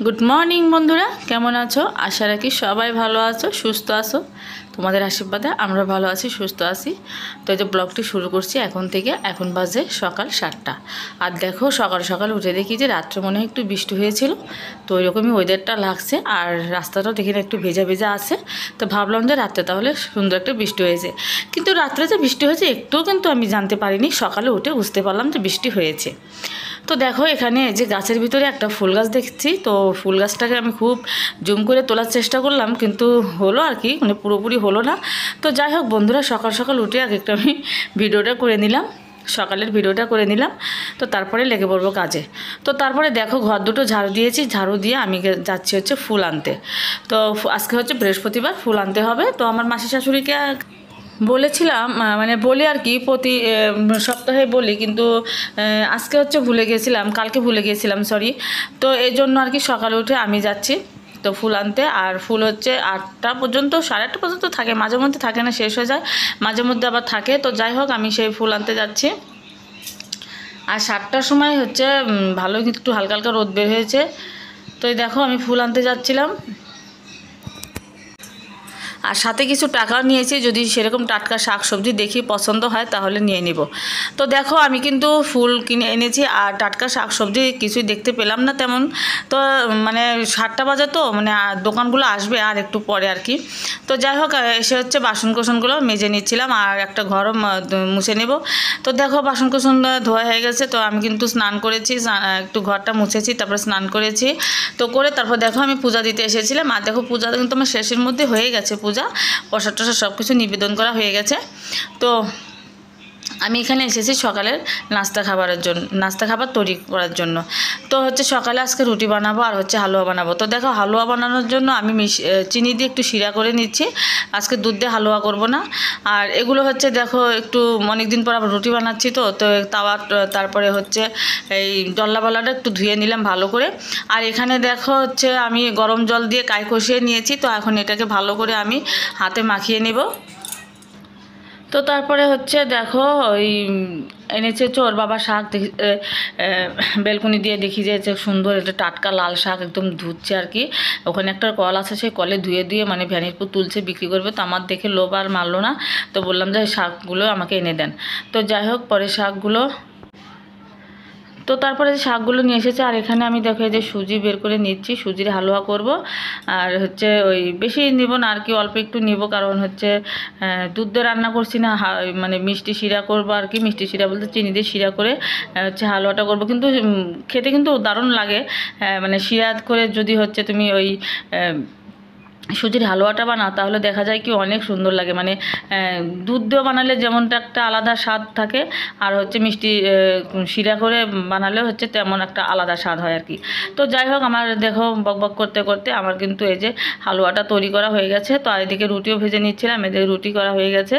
Good morning বন্ধুরা, কেমন আছো? আশা রাখি সবাই ভালো আছো, সুস্থ আছো। তোমাদের আশীর্বাদে আমরা ভালো আছি, সুস্থ আছি। তো এই যে ব্লগটি শুরু করছি এখন থেকে। এখন বাজে সকাল 7টা। আর দেখো সকাল সকাল উঠে দেখি যে রাত্রে মনে হয় একটু বৃষ্টি হয়েছিল, তো ওইরকমই ওয়েদারটা লাগছে। আর রাস্তাটাও দেখি না একটু ভেজা ভেজা আছে। তো ভাবলাম যে রাত্রে তাহলে সুন্দর একটা বৃষ্টি হয়েছে, কিন্তু রাত্রে যে বৃষ্টি হয়েছে একটুও কিন্তু আমি জানতে পারিনি। সকালে উঠে বুঝতে পারলাম যে বৃষ্টি হয়েছে। তো দেখো এখানে যে গাছের ভিতরে একটা ফুল গাছ দেখছি, তো ফুল গাছটাকে আমি খুব জুম করে তোলার চেষ্টা করলাম, কিন্তু হলো আর কি, মানে পুরোপুরি হলো না। তো যাই হোক বন্ধুরা, সকাল সকাল উঠে আগে একটা আমি ভিডিওটা করে নিলাম, সকালের ভিডিওটা করে নিলাম। তো তারপরে লেগে পড়বো কাজে। তো তারপরে দেখো ঘর দুটো ঝাড়ু দিয়েছি, ঝাড়ু দিয়ে আমি যাচ্ছি হচ্ছে ফুল আনতে। তো আজকে হচ্ছে বৃহস্পতিবার, ফুল আনতে হবে। তো আমার মাসি শাশুড়িকে বলেছিলাম, মানে বলি আর কি, প্রতি সপ্তাহে বলি, কিন্তু আজকে হচ্ছে ভুলে গেছিলাম, কালকে ভুলে গিয়েছিলাম, সরি। তো এই জন্য আর কি সকালে উঠে আমি যাচ্ছি তো ফুল আনতে। আর ফুল হচ্ছে 8টা পর্যন্ত, 8:30 পর্যন্ত থাকে, মাঝে মধ্যে থাকে না, শেষ হয়ে যায়, মাঝে মধ্যে আবার থাকে। তো যাই হোক আমি সেই ফুল আনতে যাচ্ছি। আর 7টার সময় হচ্ছে ভালোই একটু হালকা হালকা রোদ বের হয়েছে। তো এই দেখো আমি ফুল আনতে যাচ্ছিলাম, আর সাথে কিছু টাকাও নিয়েছি, যদি সেরকম টাটকা শাক সবজি দেখি পছন্দ হয় তাহলে নিয়ে নিব। তো দেখো আমি কিন্তু ফুল কিনে এনেছি, আর টাটকা শাক সবজি কিছুই দেখতে পেলাম না তেমন। তো মানে 7টা বাজে, তো মানে দোকানগুলো আসবে আর একটু পরে আর কি। তো যাই হোক এসে হচ্ছে বাসন কোসনগুলো মেজে নিচ্ছিলাম, আর একটা ঘরও মুছে নেব। তো দেখো বাসন কোসন ধোয়া হয়ে গেছে। তো আমি কিন্তু স্নান করেছি, একটু ঘরটা মুছেছি, তারপরে স্নান করেছি। তো করে তারপর দেখো আমি পূজা দিতে এসেছিলাম। আর দেখো পূজা কিন্তু আমার শেষের মধ্যে হয়ে গেছে, পূজা প্রসাদ টসাদ সব কিছু নিবেদন করা হয়ে গেছে। তো আমি এখানে এসেছি সকালের নাস্তা খাবার তৈরি করার জন্য। তো হচ্ছে সকালে আজকে রুটি বানাবো আর হচ্ছে হালুয়া বানাবো। তো দেখো হালুয়া বানানোর জন্য আমি চিনি দিয়ে একটু শিরা করে নিচ্ছি, আজকে দুধ দিয়ে হালুয়া করব না। আর এগুলো হচ্ছে দেখো একটু অনেক দিন পর আবার রুটি বানাচ্ছি, তো তো তাওয়া, তারপরে হচ্ছে এই ডল্লাবালাটা একটু ধুয়ে নিলাম ভালো করে। আর এখানে দেখো হচ্ছে আমি গরম জল দিয়ে কাই কষিয়ে নিয়েছি। তো এখন এটাকে ভালো করে আমি হাতে মাখিয়ে নেব। তো তারপরে হচ্ছে দেখো ওই এনেছে ওর বাবা শাক, বেলকুনি দিয়ে দেখি যে সুন্দর একটা টাটকা লাল শাক একদম ধুচ্ছে আর কি। ওখানে একটা কল আছে, সেই কলে ধুয়ে ধুয়ে মানে ভ্যানিরপুর তুলছে, বিক্রি করবে। তো আমার দেখে লোভ আর মারলো না, তো বললাম যে শাকগুলো আমাকে এনে দেন। তো যাই হোক পরে শাকগুলো, তো তারপরে যে শাকগুলো নিয়ে এসেছে। আর এখানে আমি দেখো এই যে সুজি বের করে নিচ্ছি, সুজির হালুয়া করব। আর হচ্ছে ওই বেশি নিব না আর কি, অল্প একটু নিব, কারণ হচ্ছে দুধ দিয়ে রান্না করছি না, মানে মিষ্টি শিরা করবো আর কি। মিষ্টি শিরা বলতে চিনি দিয়ে শিরা করে হচ্ছে হালুয়াটা করব, কিন্তু খেতে কিন্তু দারুণ লাগে। মানে শিরা করে যদি হচ্ছে তুমি ওই সুজির হালুয়াটা বানাও, তাহলে দেখা যায় কি অনেক সুন্দর লাগে। মানে দুধ দিয়ে বানালে যেমনটা একটা আলাদা স্বাদ থাকে, আর হচ্ছে মিষ্টি শিরা করে বানালেও হচ্ছে তেমন একটা আলাদা স্বাদ হয় আর কি। তো যাই হোক আমার দেখো বক বক করতে করতে আমার কিন্তু এই যে হালুয়াটা তৈরি করা হয়ে গেছে। তো আর এদিকে রুটিও ভেজে নিচ্ছিলাম, এদিকে রুটি করা হয়ে গেছে।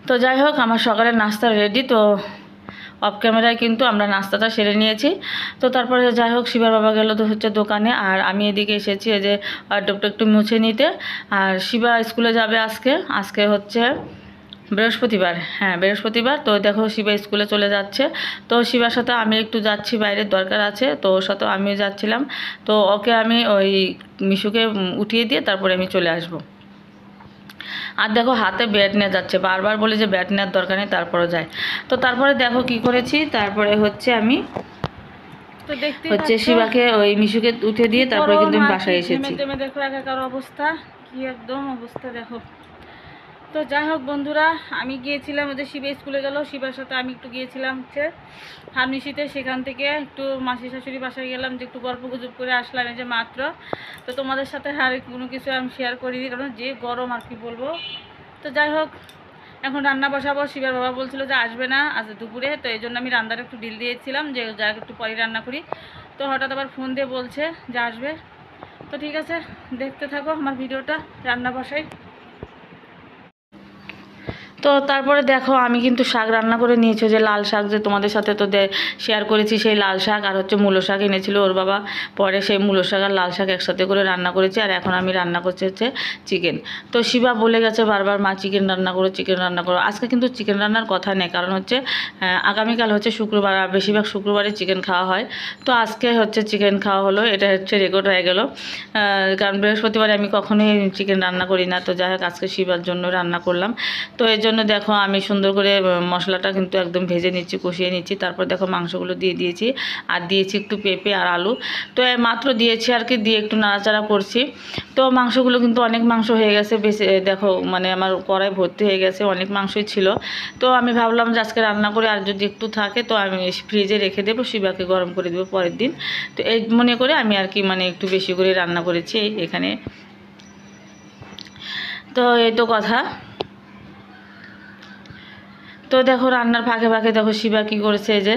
তো যাই হোক আমার সকালের নাস্তা রেডি। তো অফ ক্যামেরায় কিন্তু আমরা নাস্তাটা সেরে নিয়েছি। তো তারপরে যাই হোক শিবার বাবা গেল তো হচ্ছে দোকানে, আর আমি এদিকে এসেছি এই যে টপটা একটু মুছে নিতে। আর শিবা স্কুলে যাবে আজকে, আজকে হচ্ছে বৃহস্পতিবার, হ্যাঁ বৃহস্পতিবার। তো দেখো শিবা স্কুলে চলে যাচ্ছে। তো শিবার সাথে আমি একটু যাচ্ছি, বাইরের দরকার আছে, তো ওর সাথেও আমিও যাচ্ছিলাম। তো ওকে আমি ওই মিশুকে উঠিয়ে দিয়ে তারপরে আমি চলে আসবো। আর দেখো হাতে ব্যাট নিয়ে যাচ্ছে, বারবার বলে যে ব্যাট নেওয়ার দরকার নেই, তারপরে যায়। তো তারপরে দেখো কি করেছি, তারপরে হচ্ছে আমি তো দেখতে হচ্ছে শিবাকে ওই মিশুকে উঠে দিয়ে তারপরে কিন্তু আমি বাসায় এসেছি। দেখো একাকার অবস্থা, কি একদম অবস্থা দেখো। তো যাই হোক বন্ধুরা, আমি গিয়েছিলাম ওদের শিবা স্কুলে গেল, শিবার সাথে আমি একটু গিয়েছিলাম হচ্ছে ফার্মেসিতে। সেখান থেকে একটু মাসি শাশুড়ি বাসায় গেলাম, যে একটু গল্প গুজব করে আসলাম এই যে মাত্র। তো তোমাদের সাথে আর কোনো কিছু আমি শেয়ার করিনি, কারণ যে গরম আর কি বলবো। তো যাই হোক এখন রান্না বসাবো। শিবার বাবা বলছিল যে আসবে না আজ দুপুরে, তো এই জন্য আমি রান্নাটা একটু ঢিল দিয়েছিলাম যে যা একটু পরে রান্না করি। তো হঠাৎ আবার ফোন দিয়ে বলছে যে আসবে। তো ঠিক আছে, দেখতে থাকো আমার ভিডিওটা, রান্না বসাই। তো তারপরে দেখো আমি কিন্তু শাক রান্না করে নিয়েছি, যে লাল শাক যে তোমাদের সাথে তো শেয়ার করেছি, সেই লাল শাক আর হচ্ছে মূলো শাক এনেছিল ওর বাবা, পরে সেই মূলো শাক আর লাল শাক একসাথে করে রান্না করেছি। আর এখন আমি রান্না করছি হচ্ছে চিকেন। তো শিবা বলে গেছে বারবার, মা চিকেন রান্না করো, চিকেন রান্না করো। আজকে কিন্তু চিকেন রান্নার কথা নেই, কারণ হচ্ছে আগামীকাল হচ্ছে শুক্রবার, আর বেশিরভাগ শুক্রবারে চিকেন খাওয়া হয়। তো আজকে হচ্ছে চিকেন খাওয়া হলো, এটা হচ্ছে রেকর্ড হয়ে গেল। কারণ বৃহস্পতিবারে আমি কখনোই চিকেন রান্না করি না। তো যাই হোক আজকে শিবার জন্য রান্না করলাম। তো এর জন্য দেখো আমি সুন্দর করে মশলাটা কিন্তু একদম ভেজে নিচ্ছি, কষিয়ে নিচ্ছি। তারপর দেখো মাংসগুলো দিয়ে দিয়েছি, আর দিয়েছি একটু পেঁপে আর আলু। তো মাত্র দিয়েছি আর কি, দিয়ে একটু নাড়াচাড়া করছি। তো মাংসগুলো কিন্তু অনেক মাংস হয়ে গেছে, বেশি দেখো মানে আমার কড়াই ভর্তি হয়ে গেছে, অনেক মাংসই ছিল। তো আমি ভাবলাম যে আজকে রান্না করে আর যদি একটু থাকে তো আমি ফ্রিজে রেখে দেবো, শিবাকে গরম করে দেবো পরের দিন। তো এই মনে করে আমি আর কি মানে একটু বেশি করে রান্না করেছি এখানে। তো এই তো কথা। তো দেখো রান্নার ফাঁকে ফাঁকে দেখো শিবা কী করেছে, যে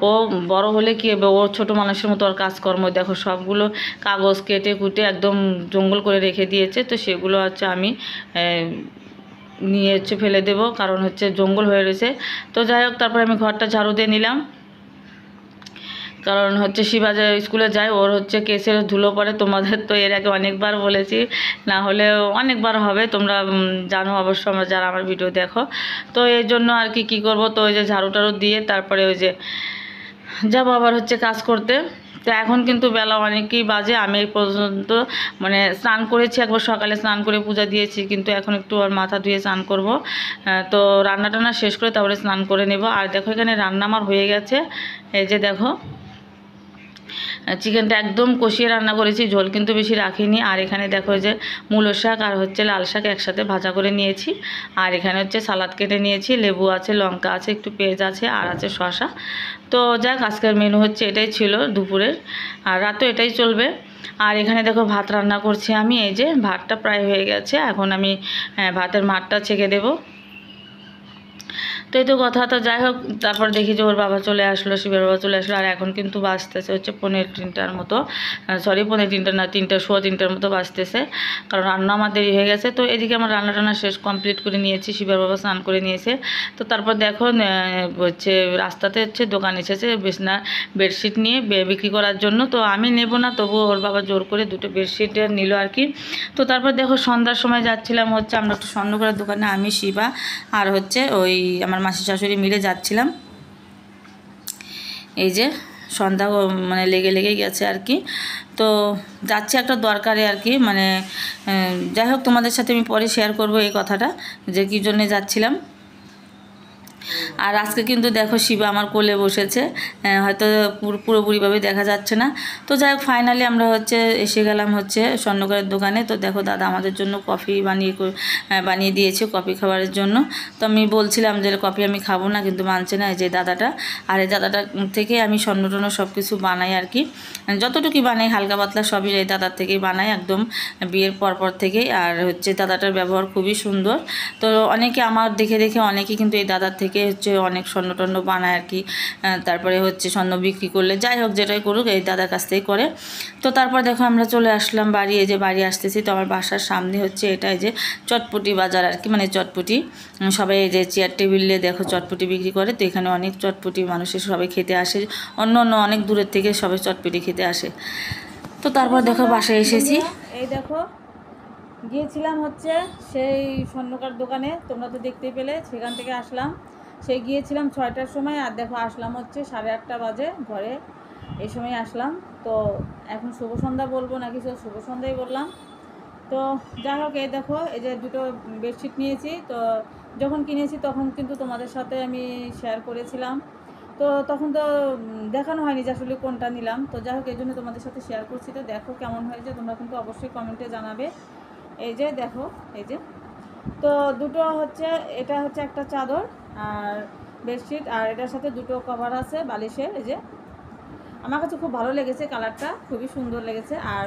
ও বড় হলে কী হবে, ও ছোটো মানুষের মতো ওর কাজকর্ম দেখো সবগুলো কাগজ কেটে কুটে একদম জঙ্গল করে রেখে দিয়েছে। তো সেগুলো হচ্ছে আমি নিয়ে হচ্ছে ফেলে দেবো, কারণ হচ্ছে জঙ্গল হয়ে রয়েছে। তো যাই হোক তারপরে আমি ঘরটা ঝাড়ু দিয়ে নিলাম, কারণ হচ্ছে শিবা যে স্কুলে যায় ওর হচ্ছে কেসের ধুলো পড়ে। তোমাদের তো এর আগে অনেকবার বলেছি, না হলে অনেকবার হবে, তোমরা জানো অবশ্য আমরা যারা আমার ভিডিও দেখো। তো এর জন্য আর কি কী করবো, তো ওই যে ঝাড়ু টাড়ু দিয়ে তারপরে ওই যে যাবো আবার হচ্ছে কাজ করতে। তো এখন কিন্তু বেলা অনেকই বাজে, আমি এই পর্যন্ত মানে স্নান করেছি, একবার সকালে স্নান করে পূজা দিয়েছি, কিন্তু এখন একটু আর মাথা ধুয়ে স্নান করব। তো রান্না টান্না শেষ করে তারপরে স্নান করে নেব। আর দেখো এখানে রান্না আমার হয়ে গেছে, এই যে দেখো চিকেনটা একদম কষিয়ে রান্না করেছি, ঝোল কিন্তু বেশি রাখিনি। আর এখানে দেখো যে মূলো শাক আর হচ্ছে লাল শাক একসাথে ভাজা করে নিয়েছি। আর এখানে হচ্ছে সালাদ কেটে নিয়েছি, লেবু আছে, লঙ্কা আছে, একটু পেঁয়াজ আছে, আর আছে শসা। তো যাক আজকের মেনু হচ্ছে এটাই ছিল দুপুরের, আর রাতও এটাই চলবে। আর এখানে দেখো ভাত রান্না করছি আমি, এই যে ভাতটা প্রায় হয়ে গেছে, এখন আমি ভাতের মাঠটা ছেঁকে দেবো। তো এই তো কথা। তো যাই হোক তারপর দেখি যে ওর বাবা চলে আসলো, শিবের বাবা চলে আসলো। আর এখন কিন্তু বাজতেছে হচ্ছে 2:45টার মতো, সরি 2:45 না, 3টা, সোয়া 3টার মতো বাজতেছে, কারণ রান্না আমার দেরি হয়ে গেছে। তো এদিকে আমার রান্না টান্না শেষ কমপ্লিট করে নিয়েছি, শিবের বাবা স্নান করে নিয়েছে। তো তারপর দেখো হচ্ছে রাস্তাতে হচ্ছে দোকান এসেছে বিছনা বেডশিট নিয়ে বিক্রি করার জন্য। তো আমি নেব না, তবু ওর বাবা জোর করে দুটো বেডশিট নিল আর কি। তো তারপর দেখো সন্ধ্যার সময় যাচ্ছিলাম হচ্ছে আমরা একটু স্বর্ণকারের দোকানে, আমি শিবা আর হচ্ছে ওই আমার মাসি শাশুড়ি মিলে যাচ্ছিলাম। এই যে সন্ধ্যা মানে লেগেই গেছে আর কি। তো যাচ্ছি একটা দরকারে আর কি, মানে যাই হোক তোমাদের সাথে আমি পরে শেয়ার করব এই কথাটা, যে কী জন্যে যাচ্ছিলাম। আর আজকে কিন্তু দেখো শিবা আমার কোলে বসেছে, হয়তো পুরোপুরিভাবে দেখা যাচ্ছে না। তো যাই হোক ফাইনালি আমরা হচ্ছে এসে গেলাম হচ্ছে স্বর্ণকারের দোকানে। তো দেখো দাদা আমাদের জন্য কফি বানিয়ে দিয়েছে কফি খাবারের জন্য। তো আমি বলছিলাম যে কফি আমি খাবো না, কিন্তু মানছে না এই যে দাদাটা। আর এই দাদাটা থেকে আমি স্বর্ণটন্য সব কিছু বানাই আর কি, যতটুকু বানাই হালকা পাতলা সবই এই দাদার থেকেই বানাই, একদম বিয়ের পরপর থেকেই। আর হচ্ছে দাদাটার ব্যবহার খুবই সুন্দর। তো অনেকে আমার দেখে অনেকে কিন্তু এই দাদার থেকে হচ্ছে অনেক স্বর্ণটন্য বানায় আর কি, তারপরে হচ্ছে স্বর্ণ বিক্রি করলে, যাই হোক যেটাই করুক এই দাদার কাছ থেকেই করে। তো তারপর দেখো আমরা চলে আসলাম বাড়ি, এই যে বাড়ি আসতেছি। তো আমার বাসার সামনে হচ্ছে এটা এই যে চটপটি বাজার আর কি, মানে চটপটি সবাই এই যে চেয়ার টেবিলে দেখো চটপটি বিক্রি করে। তো এখানে অনেক চটপটি মানুষের সবাই খেতে আসে, অন্য অনেক দূরের থেকে সবাই চটপটি খেতে আসে। তো তারপর দেখো বাসায় এসেছি, এই দেখো গিয়েছিলাম হচ্ছে সেই স্বর্ণকার দোকানে, তোমরা তো দেখতেই পেলে, সেখান থেকে আসলাম। সেই গিয়েছিলাম 6টার সময়, আর দেখো আসলাম হচ্ছে 8:30 বাজে ঘরে, এই সময় আসলাম। তো এখন শুভ সন্ধ্যা বলবো নাকি শুভ সন্ধ্যাই বললাম। তো যাই হোক এই দেখো এই যে দুটো বেডশিট নিয়েছি। তো যখন কিনেছি তখন কিন্তু তোমাদের সাথে আমি শেয়ার করেছিলাম, তো তখন তো দেখানো হয়নি যে আসলে কোনটা নিলাম। তো যাই হোক এই জন্য তোমাদের সাথে শেয়ার করছি। তো দেখো কেমন হয়েছে তোমরা কিন্তু অবশ্যই কমেন্টে জানাবে। এই যে দেখো এই যে, তো দুটো হচ্ছে, এটা হচ্ছে একটা চাদর আর বেডশিট, আর এটার সাথে দুটো কভার আছে বালিশের। এই যে আমার কাছে খুব ভালো লেগেছে, কালারটা খুবই সুন্দর লেগেছে, আর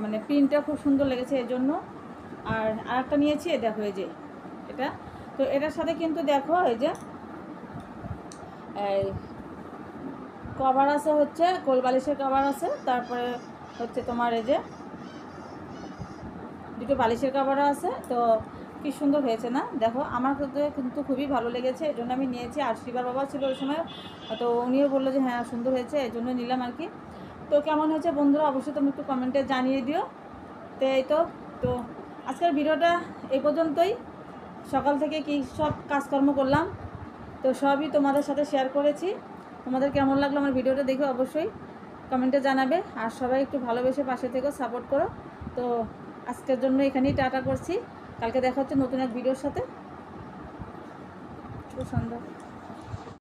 মানে প্রিন্টটা খুব সুন্দর লেগেছে এই জন্য। আর আরেকটা নিয়েছি দেখো এই যে এটা, তো এটার সাথে কিন্তু দেখো এই যে এই কভার আছে, হচ্ছে কোল বালিশের কভার আছে, তারপরে হচ্ছে তোমার এই যে দুটো বালিশের কভারও আছে। তো কি সুন্দর হয়েছে না? দেখো আমার কিন্তু খুবই ভালো লেগেছে, এই জন্য আমি নিয়েছি। আর শিবার বাবা ছিল ওই সময়, তো উনিও বললো যে হ্যাঁ সুন্দর হয়েছে, এই জন্য নিলাম আর কি। তো কেমন হয়েছে বন্ধুরা অবশ্যই তুমি একটু কমেন্টে জানিয়ে দিও। তো এই তো আজকের ভিডিওটা এই পর্যন্তই। সকাল থেকে কী সব কাজকর্ম করলাম তো সবই তোমাদের সাথে শেয়ার করেছি। তোমাদের কেমন লাগলো আমার ভিডিওটা দেখে অবশ্যই কমেন্টে জানাবে। আর সবাই একটু ভালোবেসে পাশে থেকে সাপোর্ট করো। তো আজকের জন্য এখানেই টাটা করছি, কালকে দেখা হচ্ছে নতুন এক ভিডিওর সাথে। শুভ সন্ধ্যা।